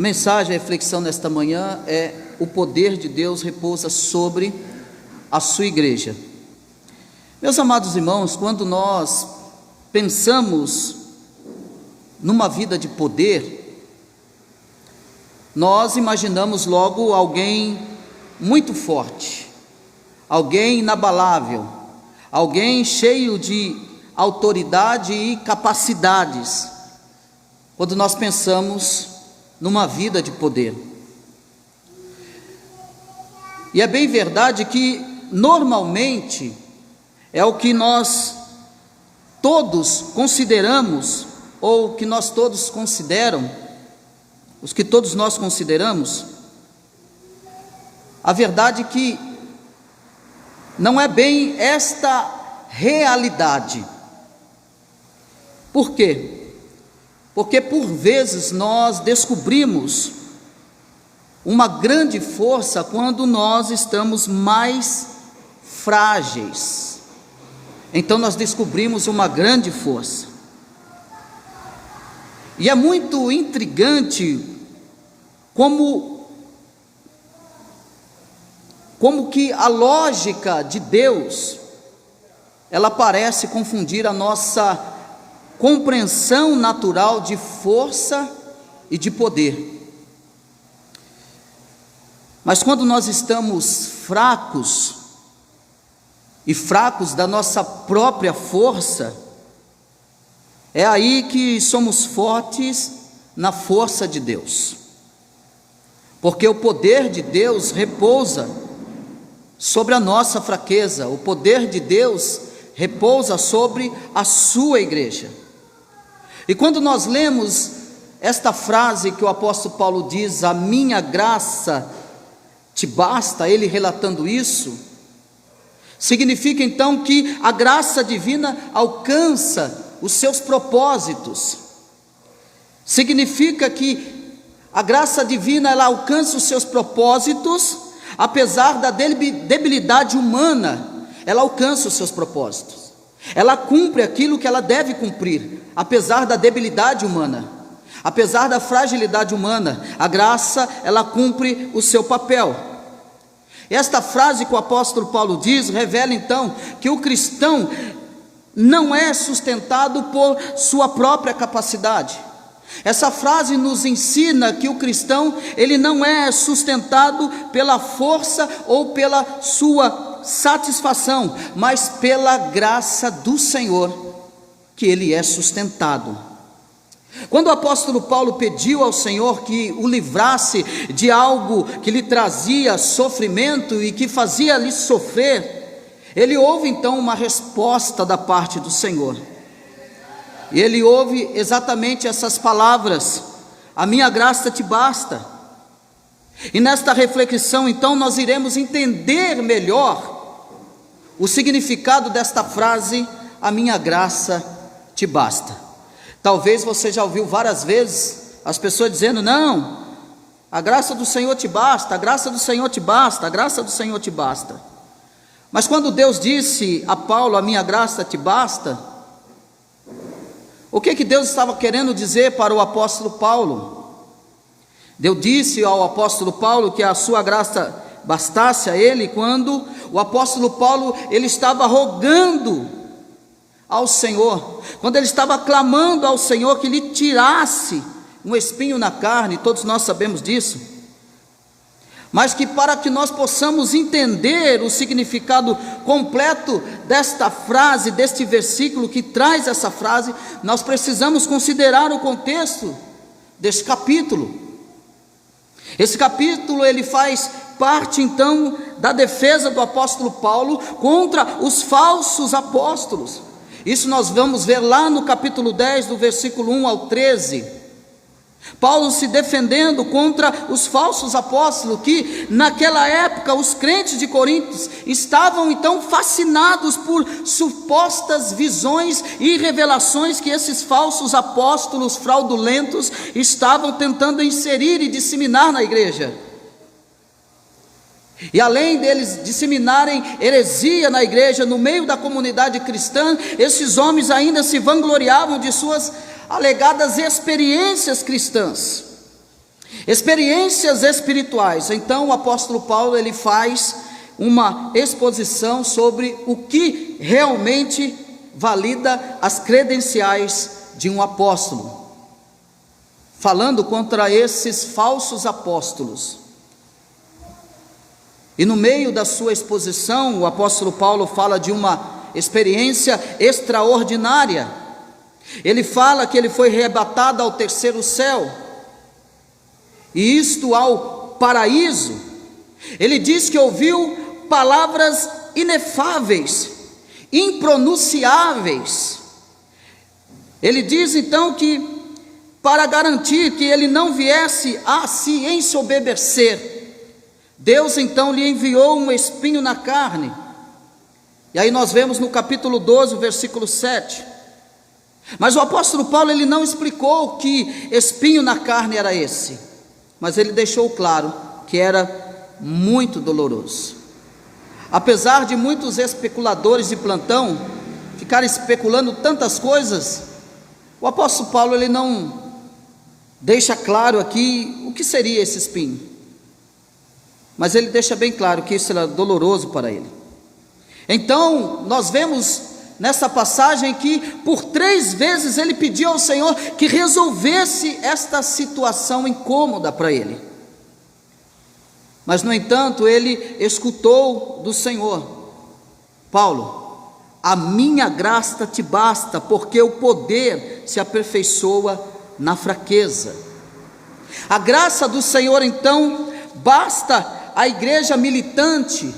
mensagem, a reflexão nesta manhã é: o poder de Deus repousa sobre a sua igreja. Meus amados irmãos, quando nós pensamos numa vida de poder, nós imaginamos logo alguém muito forte, alguém inabalável, alguém cheio de autoridade e capacidades, quando nós pensamos numa vida de poder. E é bem verdade que normalmente é o que nós todos consideramos, ou que nós todos consideram, os que todos nós consideramos. A verdade é que não é bem esta realidade. Por quê? Porque por vezes nós descobrimos uma grande força quando nós estamos mais frágeis. Então nós descobrimos uma grande força. E é muito intrigante como que a lógica de Deus, ela parece confundir a nossa compreensão natural de força e de poder. Mas quando nós estamos fracos da nossa própria força, é aí que somos fortes na força de Deus, porque o poder de Deus repousa sobre a nossa fraqueza, o poder de Deus repousa sobre a sua igreja. E quando nós lemos esta frase que o apóstolo Paulo diz: a minha graça te basta, ele relatando isso, significa então que a graça divina alcança os seus propósitos. Significa que a graça divina, ela alcança os seus propósitos, apesar da debilidade humana, ela alcança os seus propósitos. Ela cumpre aquilo que ela deve cumprir, apesar da debilidade humana, apesar da fragilidade humana. A graça, ela cumpre o seu papel. Esta frase que o apóstolo Paulo diz, revela então que o cristão não é sustentado por sua própria capacidade. Essa frase nos ensina que o cristão, ele não é sustentado pela força ou pela sua satisfação, mas pela graça do Senhor que ele é sustentado. Quando o apóstolo Paulo pediu ao Senhor que o livrasse de algo que lhe trazia sofrimento e que fazia-lhe sofrer, ele ouve então uma resposta da parte do Senhor. E ele ouve exatamente essas palavras: a minha graça te basta. E nesta reflexão então nós iremos entender melhor o significado desta frase: a minha graça te basta. Talvez você já ouviu várias vezes as pessoas dizendo: não, a graça do Senhor te basta, a graça do Senhor te basta, a graça do Senhor te basta. Mas quando Deus disse a Paulo: a minha graça te basta, o que Deus estava querendo dizer para o apóstolo Paulo? Deus disse ao apóstolo Paulo que a sua graça bastasse a ele, quando o apóstolo Paulo, ele estava rogando ao Senhor, quando ele estava clamando ao Senhor que lhe tirasse um espinho na carne. Todos nós sabemos disso. Mas que para que nós possamos entender o significado completo desta frase, deste versículo que traz essa frase, nós precisamos considerar o contexto desse capítulo. Esse capítulo, ele faz parte então da defesa do apóstolo Paulo contra os falsos apóstolos. Isso nós vamos ver lá no capítulo 10, do versículo 1 ao 13. Paulo se defendendo contra os falsos apóstolos, que naquela época os crentes de Corinto estavam então fascinados por supostas visões e revelações que esses falsos apóstolos fraudulentos estavam tentando inserir e disseminar na igreja. E além deles disseminarem heresia na igreja, no meio da comunidade cristã, esses homens ainda se vangloriavam de suas alegadas experiências cristãs. Experiências espirituais. Então o apóstolo Paulo ele faz uma exposição sobre o que realmente valida as credenciais de um apóstolo, falando contra esses falsos apóstolos. E no meio da sua exposição, o apóstolo Paulo fala de uma experiência extraordinária. Ele fala que ele foi arrebatado ao terceiro céu, e isto ao paraíso. Ele diz que ouviu palavras inefáveis, impronunciáveis. Ele diz então que, para garantir que ele não viesse a se ensoberbecer, Deus então lhe enviou um espinho na carne. E aí nós vemos no capítulo 12, versículo 7. Mas o apóstolo Paulo ele não explicou que espinho na carne era esse, mas ele deixou claro que era muito doloroso. Apesar de muitos especuladores de plantão ficarem especulando tantas coisas, o apóstolo Paulo ele não deixa claro aqui o que seria esse espinho, mas ele deixa bem claro que isso era doloroso para ele. Então nós vemos nessa passagem que por 3 vezes ele pediu ao Senhor que resolvesse esta situação incômoda para ele. Mas no entanto ele escutou do Senhor: Paulo, a minha graça te basta, porque o poder se aperfeiçoa na fraqueza. A graça do Senhor então basta a igreja militante.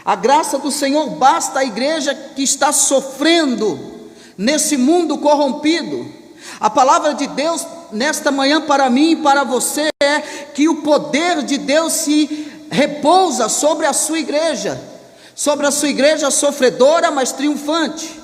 A graça do Senhor basta à igreja que está sofrendo nesse mundo corrompido. A palavra de Deus nesta manhã para mim e para você é que o poder de Deus se repousa sobre a sua igreja sofredora, mas triunfante,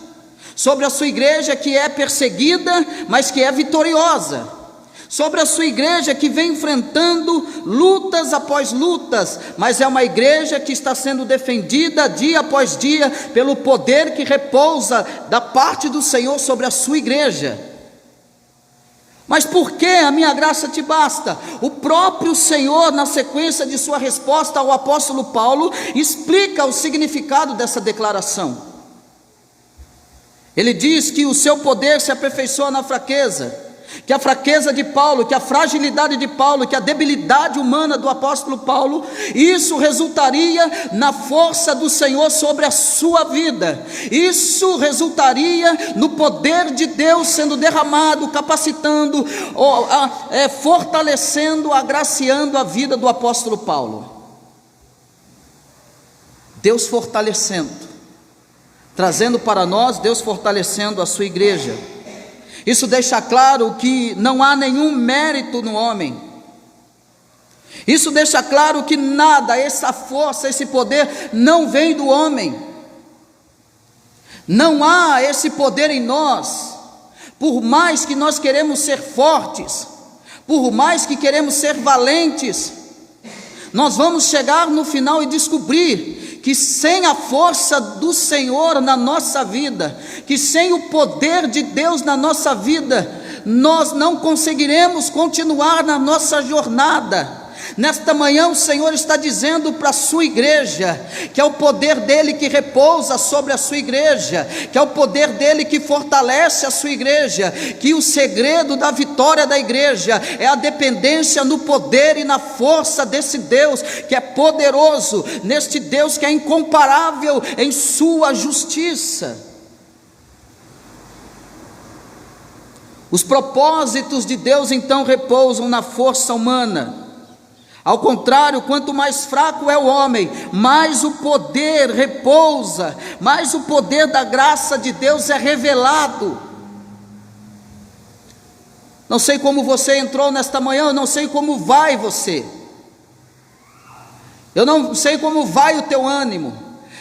sobre a sua igreja que é perseguida, mas que é vitoriosa, sobre a sua igreja que vem enfrentando lutas após lutas, mas é uma igreja que está sendo defendida dia após dia pelo poder que repousa da parte do Senhor sobre a sua igreja. Mas por que a minha graça te basta? O próprio Senhor, na sequência de sua resposta ao apóstolo Paulo, explica o significado dessa declaração. Ele diz que o seu poder se aperfeiçoa na fraqueza, que a fraqueza de Paulo, que a fragilidade de Paulo, que a debilidade humana do apóstolo Paulo, isso resultaria na força do Senhor sobre a sua vida. Isso resultaria no poder de Deus sendo derramado, capacitando, fortalecendo, agraciando a vida do apóstolo Paulo. Deus fortalecendo, trazendo para nós, Deus fortalecendo a sua igreja. Isso deixa claro que não há nenhum mérito no homem. Isso deixa claro que nada, essa força, esse poder não vem do homem. Não há esse poder em nós. Por mais que nós queremos ser fortes, por mais que queremos ser valentes, nós vamos chegar no final e descobrir que sem a força do Senhor na nossa vida, que sem o poder de Deus na nossa vida, nós não conseguiremos continuar na nossa jornada. Nesta manhã o Senhor está dizendo para a sua igreja, que é o poder dele que repousa sobre a sua igreja, que é o poder dele que fortalece a sua igreja, que o segredo da vitória da igreja é a dependência no poder e na força desse Deus que é poderoso, neste Deus que é incomparável em sua justiça. Os propósitos de Deus então repousam na força humana. Ao contrário, quanto mais fraco é o homem, mais o poder repousa, mais o poder da graça de Deus é revelado. Não sei como você entrou nesta manhã, eu não sei como vai você, eu não sei como vai o teu ânimo,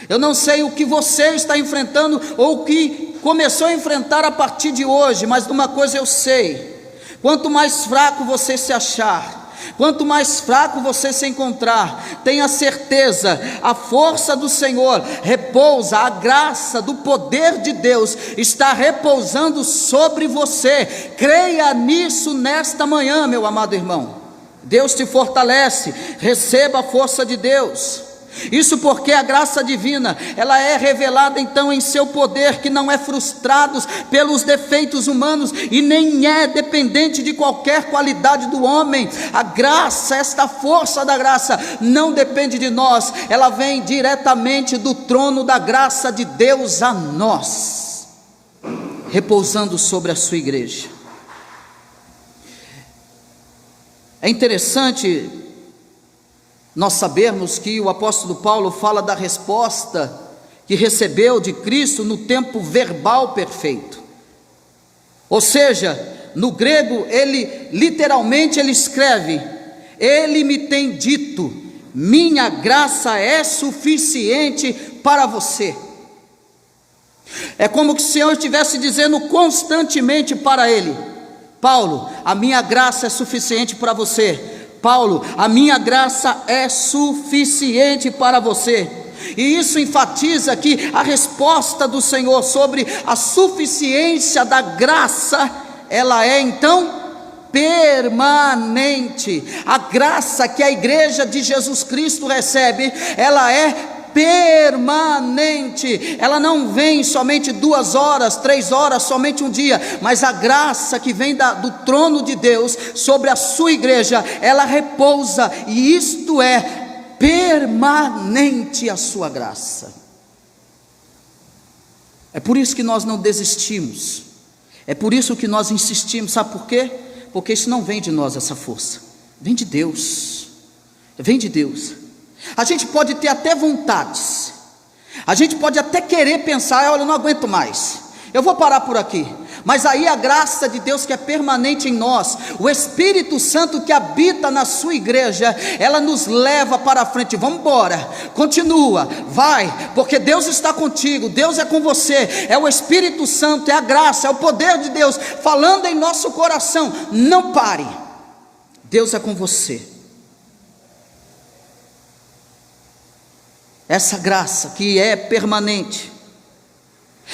eu não sei o que você está enfrentando ou o que começou a enfrentar a partir de hoje, mas de uma coisa eu sei: quanto mais fraco você se achar, quanto mais fraco você se encontrar, tenha certeza, a força do Senhor repousa, a graça do poder de Deus está repousando sobre você. Creia nisso nesta manhã, meu amado irmão. Deus te fortalece, receba a força de Deus. Isso porque a graça divina, ela é revelada então em seu poder, que não é frustrado pelos defeitos humanos e nem é dependente de qualquer qualidade do homem. A graça, esta força da graça, não depende de nós, ela vem diretamente do trono da graça de Deus a nós, repousando sobre a sua igreja. É interessante nós sabermos que o apóstolo Paulo fala da resposta que recebeu de Cristo no tempo verbal perfeito. Ou seja, no grego ele literalmente escreve: ele me tem dito, minha graça é suficiente para você. É como que o Senhor estivesse dizendo constantemente para ele: Paulo, a minha graça é suficiente para você. Paulo, a minha graça é suficiente para você. E isso enfatiza que a resposta do Senhor sobre a suficiência da graça, ela é então permanente. A graça que a igreja de Jesus Cristo recebe, ela é permanente. Ela não vem somente 2 horas, 3 horas, somente um dia, mas a graça que vem do trono de Deus sobre a sua igreja, ela repousa, e isto é permanente, a sua graça. É por isso que nós não desistimos, é por isso que nós insistimos. Sabe por quê? Porque isso não vem de nós, essa força vem de Deus, vem de Deus. A gente pode ter até vontades, a gente pode até querer pensar: olha, eu não aguento mais, eu vou parar por aqui. Mas aí a graça de Deus que é permanente em nós, o Espírito Santo que habita na sua igreja, ela nos leva para a frente. Vamos embora, continua, vai, porque Deus está contigo, Deus é com você. É o Espírito Santo, é a graça, é o poder de Deus falando em nosso coração. Não pare, Deus é com você. Essa graça que é permanente,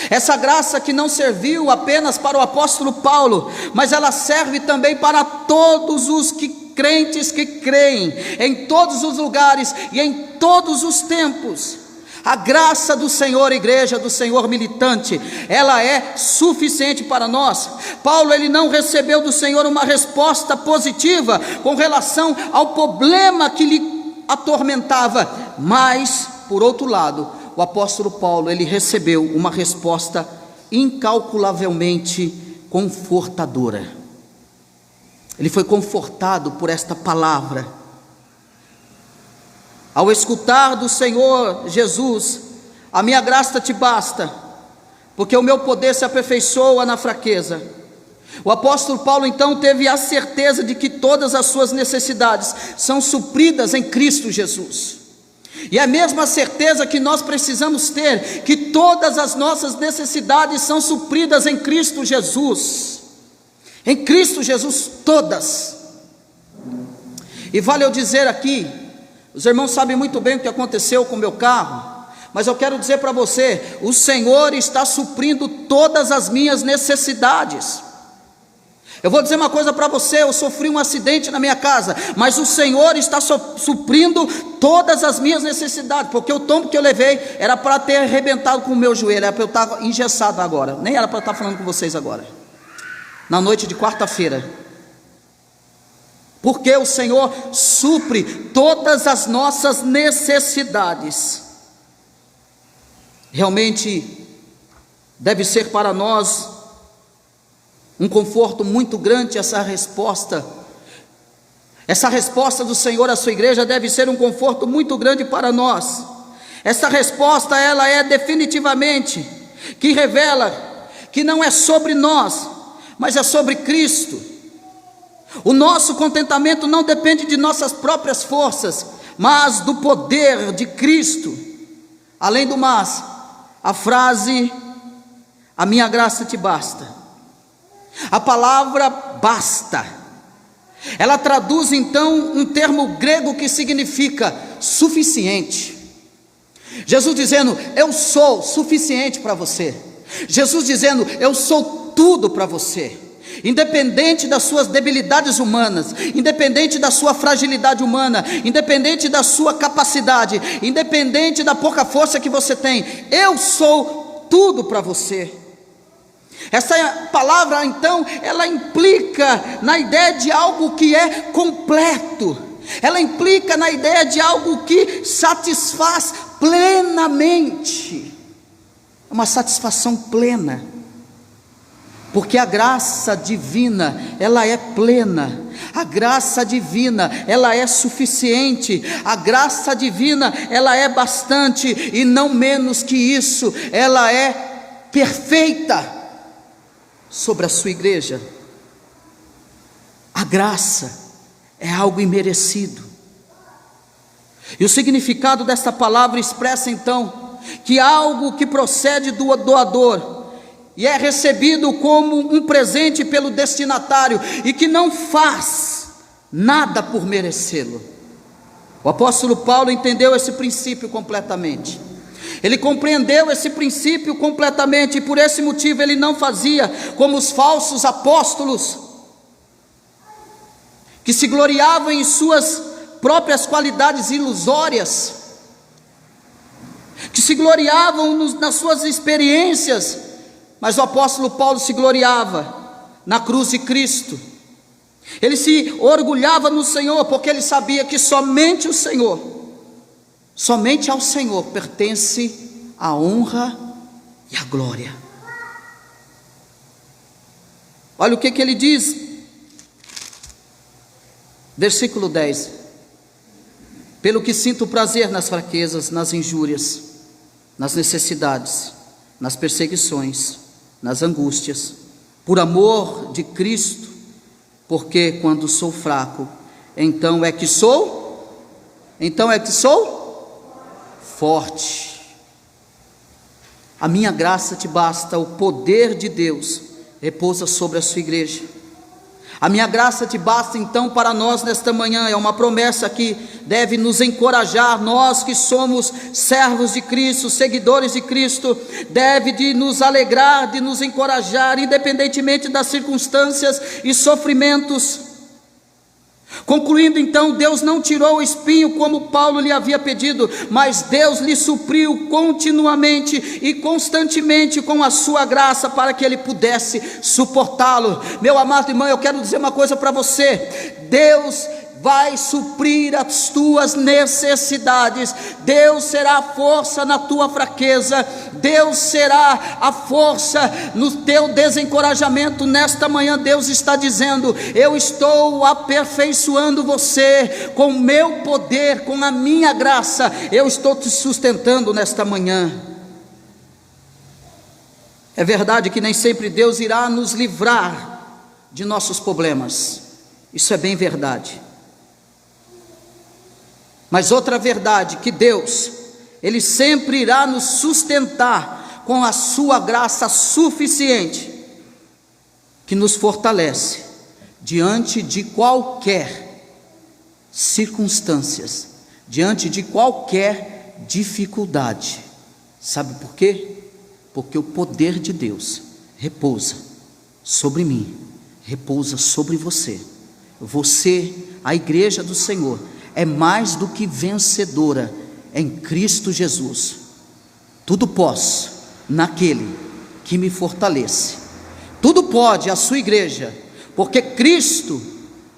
essa graça que não serviu apenas para o apóstolo Paulo, mas ela serve também para todos os crentes que creem, em todos os lugares e em todos os tempos. A graça do Senhor, igreja do Senhor militante, ela é suficiente para nós. Paulo, ele não recebeu do Senhor uma resposta positiva com relação ao problema que lhe atormentava, mas por outro lado, o apóstolo Paulo, ele recebeu uma resposta incalculavelmente confortadora. Ele foi confortado por esta palavra. Ao escutar do Senhor Jesus: a minha graça te basta, porque o meu poder se aperfeiçoa na fraqueza. O apóstolo Paulo então teve a certeza de que todas as suas necessidades são supridas em Cristo Jesus. E é a mesma certeza que nós precisamos ter, que todas as nossas necessidades são supridas em Cristo Jesus. Em Cristo Jesus, todas. E vale eu dizer aqui, os irmãos sabem muito bem o que aconteceu com o meu carro, mas eu quero dizer para você: o Senhor está suprindo todas as minhas necessidades. Eu vou dizer uma coisa para você: eu sofri um acidente na minha casa, mas o Senhor está suprindo todas as minhas necessidades, porque o tombo que eu levei era para ter arrebentado com o meu joelho, era para eu estar engessado agora, nem era para eu estar falando com vocês agora, na noite de quarta-feira, porque o Senhor supre todas as nossas necessidades. Realmente deve ser para nós um conforto muito grande essa resposta do Senhor à sua igreja deve ser um conforto muito grande para nós. Essa resposta, ela é definitivamente, que revela que não é sobre nós, mas é sobre Cristo. O nosso contentamento não depende de nossas próprias forças, mas do poder de Cristo. Além do mais, a frase: a minha graça te basta, a palavra basta, ela traduz então um termo grego que significa suficiente. Jesus dizendo: eu sou suficiente para você. Jesus dizendo: eu sou tudo para você. independente das suas debilidades humanas, independente da sua fragilidade humana, independente da sua capacidade, independente da pouca força que você tem, eu sou tudo para você. Essa palavra então, ela implica na ideia de algo que é completo, ela implica na ideia de algo que satisfaz plenamente, uma satisfação plena. Porque a graça divina, ela é plena, a graça divina, ela é suficiente, a graça divina, ela é bastante, e não menos que isso, ela é perfeita sobre a sua igreja. A graça é algo imerecido, e o significado desta palavra expressa então, que algo que procede do doador, e é recebido como um presente pelo destinatário, e que não faz nada por merecê-lo. O apóstolo Paulo entendeu esse princípio completamente, ele compreendeu esse princípio completamente, e por esse motivo ele não fazia como os falsos apóstolos, que se gloriavam em suas próprias qualidades ilusórias, que se gloriavam nas suas experiências. Mas o apóstolo Paulo se gloriava na cruz de Cristo, ele se orgulhava no Senhor, porque ele sabia que somente o Senhor, somente ao Senhor pertence a honra e a glória. Olha o que ele diz, versículo 10: pelo que sinto prazer nas fraquezas, nas injúrias, nas necessidades, nas perseguições, nas angústias, por amor de Cristo, porque quando sou fraco, então é que sou forte. A minha graça te basta, o poder de Deus repousa sobre a sua igreja. A minha graça te basta então para nós nesta manhã, é uma promessa que deve nos encorajar, nós que somos servos de Cristo, seguidores de Cristo, deve de nos alegrar, de nos encorajar, independentemente das circunstâncias e sofrimentos. Concluindo então, Deus não tirou o espinho como Paulo lhe havia pedido, mas Deus lhe supriu continuamente e constantemente com a sua graça, para que ele pudesse suportá-lo. Meu amado irmão, eu quero dizer uma coisa para você: Deus vai suprir as tuas necessidades, Deus será a força na tua fraqueza, Deus será a força no teu desencorajamento. Nesta manhã Deus está dizendo: eu estou aperfeiçoando você com o meu poder, com a minha graça, eu estou te sustentando nesta manhã. É verdade que nem sempre Deus irá nos livrar de nossos problemas, isso é bem verdade. Mas outra verdade, que Deus, Ele sempre irá nos sustentar com a sua graça suficiente, que nos fortalece diante de qualquer circunstâncias, diante de qualquer dificuldade. Sabe por quê? Porque o poder de Deus repousa sobre mim, repousa sobre você. Você, a igreja do Senhor, é mais do que vencedora em Cristo Jesus. Tudo posso naquele que me fortalece. Tudo pode a sua igreja, porque Cristo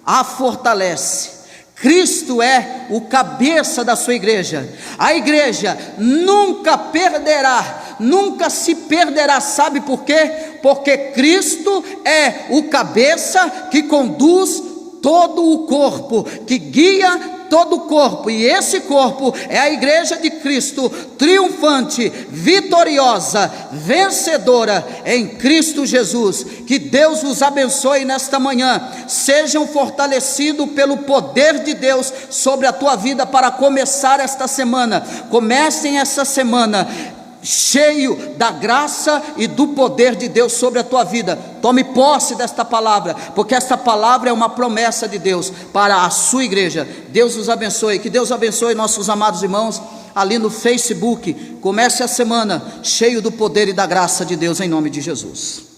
a fortalece. Cristo é o cabeça da sua igreja. A igreja nunca perderá, nunca se perderá. Sabe por quê? Porque Cristo é o cabeça que conduz todo o corpo, que guia todo o corpo, e esse corpo é a igreja de Cristo, triunfante, vitoriosa, vencedora em Cristo Jesus. Que Deus os abençoe nesta manhã, sejam fortalecidos pelo poder de Deus sobre a tua vida para começar esta semana. Comecem essa semana cheio da graça e do poder de Deus sobre a tua vida. Tome posse desta palavra, porque esta palavra é uma promessa de Deus para a sua igreja. Deus os abençoe, que Deus abençoe nossos amados irmãos ali no Facebook. Comece a semana cheio do poder e da graça de Deus, em nome de Jesus.